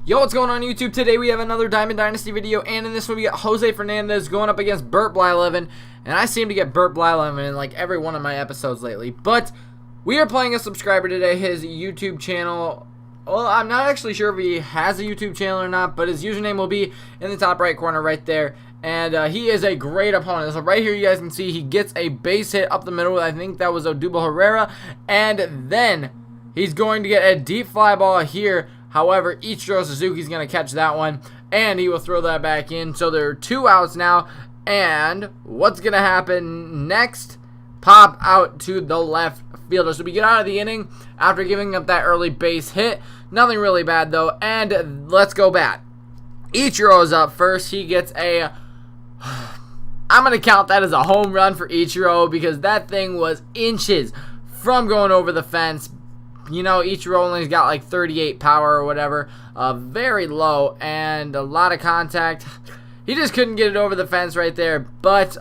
Yo, what's going on YouTube? Today we have another Diamond Dynasty video, and in this one we got Jose Fernandez going up against Burt Blyleven, and I seem to get Burt Blyleven in like every one of my episodes lately. But we are playing a subscriber today. His YouTube channel, well, I'm not actually sure if he has a YouTube channel or not, but his username will be in the top right corner right there. And he is a great opponent. So right here you guys can see he gets a base hit up the middle. I think that was Odubel Herrera, and then he's going to get a deep fly ball here. However, Ichiro Suzuki's going to catch that one, and he will throw that back in. So there are 2 outs now, and what's going to happen next? Pop out to the left fielder. So we get out of the inning after giving up that early base hit. Nothing really bad, though, and let's go bat. Ichiro's up first. He gets a... I'm going to count that as a home run for Ichiro because that thing was inches from going over the fence. You know, Ichiro only's got like 38 power or whatever, very low, and a lot of contact. He just couldn't get it over the fence right there, but,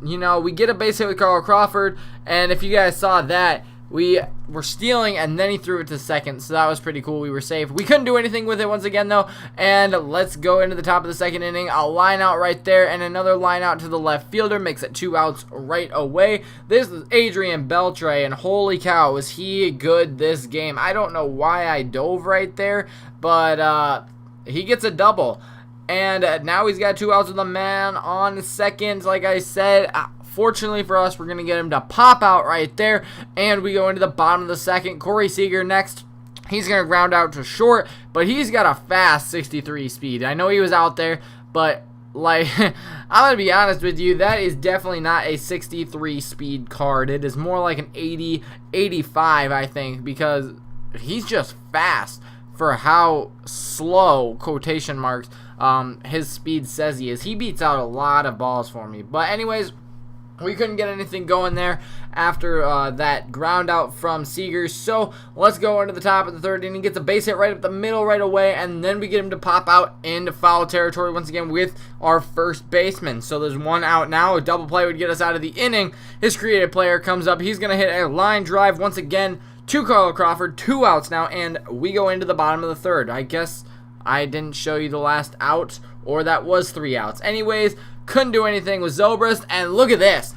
you know, we get a base hit with Carl Crawford, and if you guys saw that, we were stealing, and then he threw it to second, so that was pretty cool. We were safe. We couldn't do anything with it once again, though, and let's go into the top of the second inning. A line out right there, and another line out to the left fielder. Makes it 2 outs right away. This is Adrian Beltre, and holy cow, was he good this game. I don't know why I dove right there, but he gets a double. And now he's got 2 outs with a man on second, like I said. Fortunately for us, we're going to get him to pop out right there, and we go into the bottom of the second. Corey Seager next. He's going to ground out to short, but he's got a fast 63 speed. I know he was out there, but, like, I'm going to be honest with you, that is definitely not a 63 speed card. It is more like an 80, 85, I think, because he's just fast for how slow, quotation marks, his speed says he is. He beats out a lot of balls for me. But anyways, we couldn't get anything going there after that ground out from Seager. So let's go into the top of the third inning. He gets a base hit right up the middle right away, and then we get him to pop out into foul territory once again with our first baseman. So there's 1 out now. A double play would get us out of the inning. His creative player comes up. He's going to hit a line drive once again to Carl Crawford. 2 outs now, and we go into the bottom of the third. I guess I didn't show you the last out, or that was 3 outs. Anyways, couldn't do anything with Zobrist, and look at this.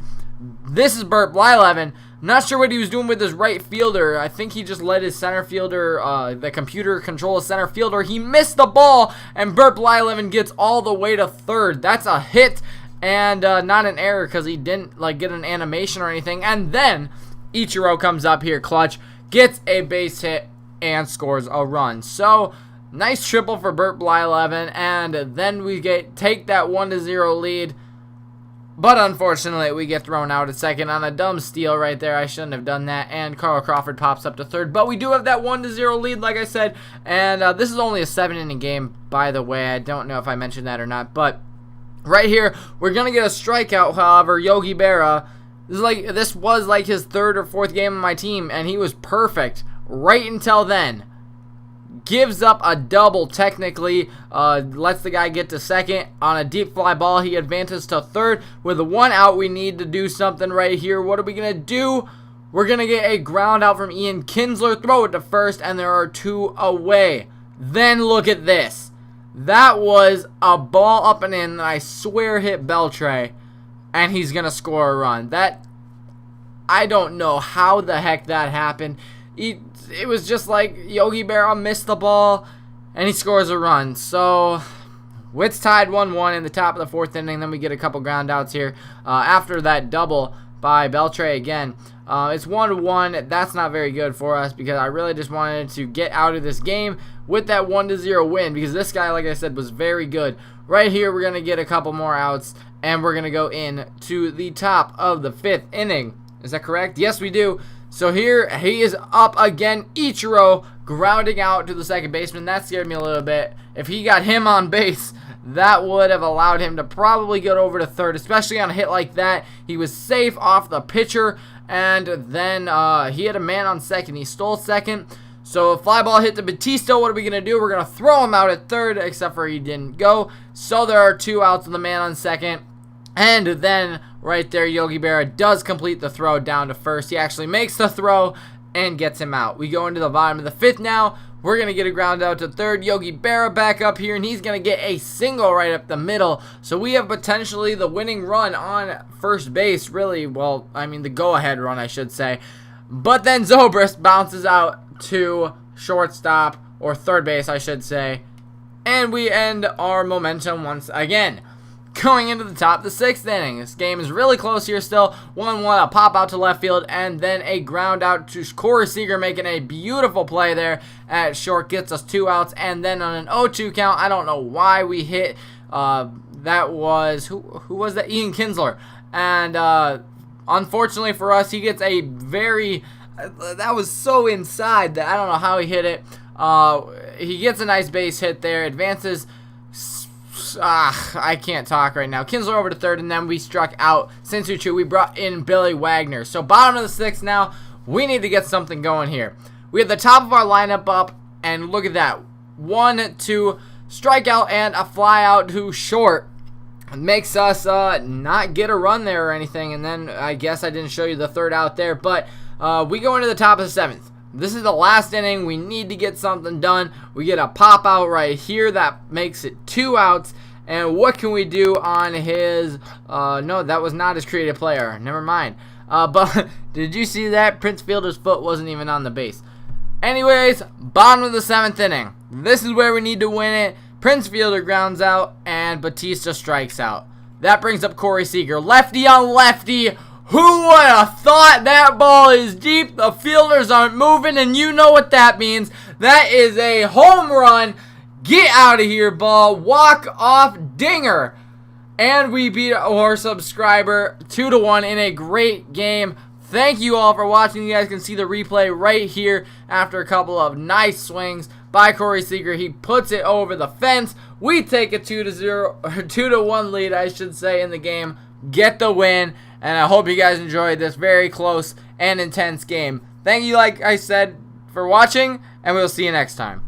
This is Burt Blyleven. Not sure what he was doing with his right fielder. I think he just let his center fielder, the computer control his center fielder. He missed the ball, and Burt Blyleven gets all the way to third. That's a hit, and not an error because he didn't like get an animation or anything. And then Ichiro comes up here, clutch, gets a base hit, and scores a run. So nice triple for Burt Blyleven, and then we take that 1-0 lead. But unfortunately, we get thrown out at second on a dumb steal right there. I shouldn't have done that, and Carl Crawford pops up to third. But we do have that 1-0 lead, like I said, and this is only a 7-inning game, by the way. I don't know if I mentioned that or not, but right here, we're going to get a strikeout. However, Yogi Berra, this was like his 3rd or 4th game on my team, and he was perfect right until then. Gives up a double technically, lets the guy get to second. On a deep fly ball, he advances to third. With 1 out, we need to do something right here. What are we going to do? We're going to get a ground out from Ian Kinsler, throw it to first, and there are 2 away. Then look at this. That was a ball up and in that I swear hit Beltre, and he's going to score a run. I don't know how the heck that happened. It was just like Yogi Berra missed the ball, and he scores a run. So it's tied 1-1 in the top of the 4th inning. Then we get a couple ground outs here after that double by Beltre again. It's 1-1. That's not very good for us because I really just wanted to get out of this game with that 1-0 win because this guy, like I said, was very good. Right here, we're going to get a couple more outs, and we're going to go in to the top of the 5th inning. Is that correct? Yes, we do. So here, he is up again. Ichiro grounding out to the second baseman. That scared me a little bit. If he got him on base, that would have allowed him to probably get over to third, especially on a hit like that. He was safe off the pitcher, and then he had a man on second. He stole second. So a fly ball hit to Batista. What are we going to do? We're going to throw him out at third, except for he didn't go. So there are 2 outs with the man on second. And then right there, Yogi Berra does complete the throw down to first. He actually makes the throw and gets him out. We go into the bottom of the 5th now We're going to get a ground out to third. Yogi Berra back up here, and he's going to get a single right up the middle. So we have potentially the winning run on first base, really. Well, I mean the go-ahead run, I should say. But then Zobrist bounces out to shortstop, or third base, I should say. And we end our momentum once again. Going into the top of the 6th inning. This game is really close here still. 1-1, a pop out to left field, and then a ground out to Corey Seager, making a beautiful play there at short. Gets us 2 outs, and then on an 0-2 count, I don't know why we hit, that was, who was that? Ian Kinsler. And unfortunately for us, he gets a very, that was so inside that I don't know how he hit it. He gets a nice base hit there, advances. I can't talk right now. Kinsler over to third, and then we struck out Sinsuchu. We brought in Billy Wagner. So bottom of the 6th now, we need to get something going here. We have the top of our lineup up, and look at that. 1-2 strikeout and a fly out to short. It makes us not get a run there or anything, and then I guess I didn't show you the third out there, but we go into the top of the 7th. This is the last inning. We need to get something done. We get a pop out right here that makes it 2 outs. And what can we do on his, no, that was not his creative player. Never mind. But did you see that? Prince Fielder's foot wasn't even on the base. Anyways, bottom of the 7th inning. This is where we need to win it. Prince Fielder grounds out, and Batista strikes out. That brings up Corey Seager. Lefty on lefty. Who would have thought that ball is deep? The fielders aren't moving, and you know what that means. That is a home run. Get out of here, ball. Walk off dinger. And we beat our subscriber 2-1 in a great game. Thank you all for watching. You guys can see the replay right here after a couple of nice swings by Corey Seager. He puts it over the fence. We take a 2-1 lead, I should say, in the game. Get the win. And I hope you guys enjoyed this very close and intense game. Thank you, like I said, for watching, and we'll see you next time.